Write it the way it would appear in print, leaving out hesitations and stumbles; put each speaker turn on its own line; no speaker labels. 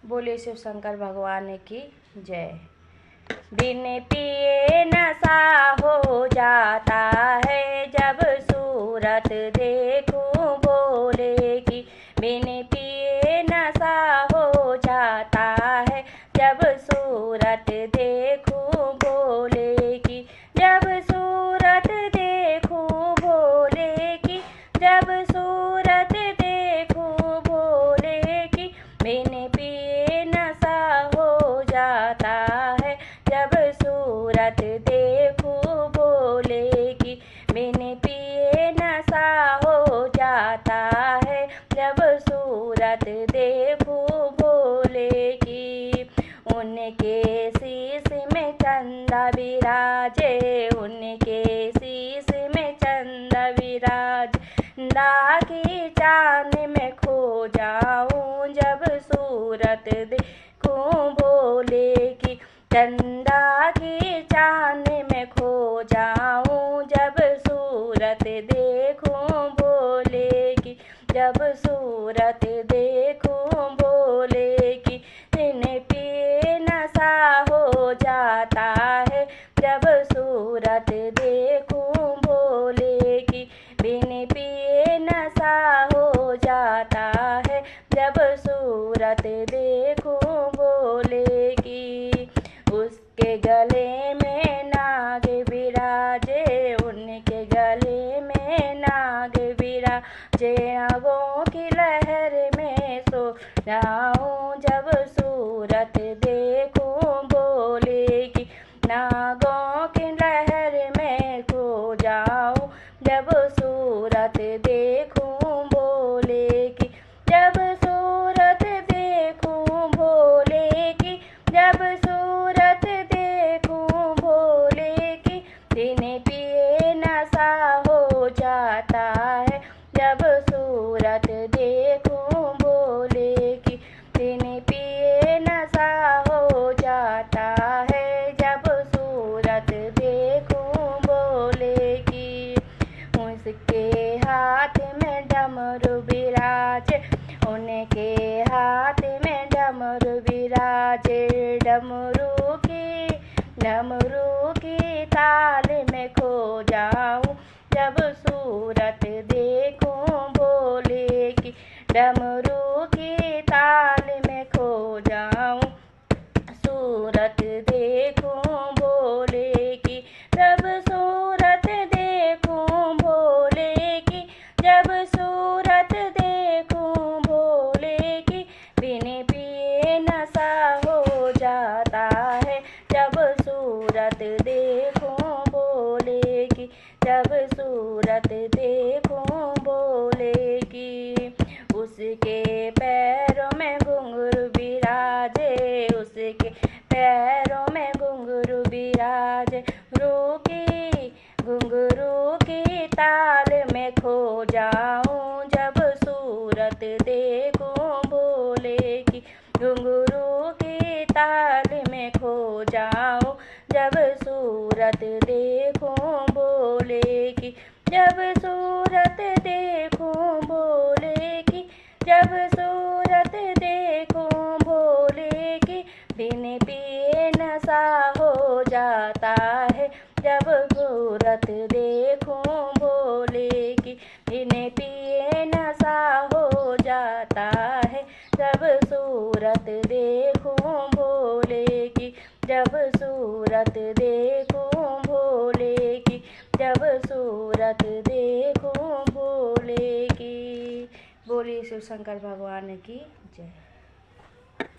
बोले शिव शंकर भगवान की जय। बिन पिए नशा हो जाता है जब सूरत देखूं भोले की। बिन पिए नशा हो जाता है जब सूरत देखूं भोले की। जब सूरत देखूं भोले की, जब सूरत देखूं भोले की। बिन पिए नशा हो जाता है जब सूरत देखूं भोले की। बिन पिए नशा हो जाता है जब सूरत देखूं भोले की। उनके शीश में चंदा विराजे, उनके शीश में चंदा विराज। चंदा की चांद में खो जाऊं जब सूरत देखूं भोले की। चंदा की चांद में खो जाऊं जब सूरत देखूं भोले की। जब सूरत देखूं भोले की। बिन पिए नशा हो जाता है जब सूरत देखूं भोले की। बिन पिए नशा हो जाता है जब सूरत देखूं भोले की। उसके गले में नाग विराजे, उनके गले में नाग विराजे। नागों की लहर में सो जाऊं जब सूरत देखूं भोले की। नागों की लहर में खो जाऊं जब सूरत देखूं भोले की। जब सूरत देखूं भोले की, जब सूरत देखूं भोले की। बिन पिए नशा हो जाता है जब सूरत देखूं भोले की। बिन पिए नशा हो जाता है जब सूरत देखूं भोले की। उसके हाथ में डमरू विराजे, उनके हाथ में डमरू विराजे। डमरू की ताल में खो जाऊं जब सूरत देखूं भोले की। डमरू की ताल में खो जाऊं सूरत देखूं भोले की। जब सूरत देखूं भोले की, जब सूरत देखूं भोले की। बिन पिए नशा हो जाता है जब सूरत देखूं भोले की। जब सूरत देखूं भोले की। उसके पैरों में घुंघरू विराजे, उसके पैरों में घुंघरू विराजे। घुंघरू की ताल में खो जाऊं जब सूरत देखूं भोले की। घुंघरू की ताल में खो जाऊं जब सूरत देखूं भोले की। जब सूरत देखूं भोले की, जब सूरत देखूं भोले की। बिन पिए नशा हो जाता है जब सूरत देखूं भोले की। बिन पिए नशा हो जाता है जब सूरत देखूं भोले की। जब सूरत देखूं भोले की। जब सूरत देखूं भोले की। बोलिए शिव शंकर भगवान की जय।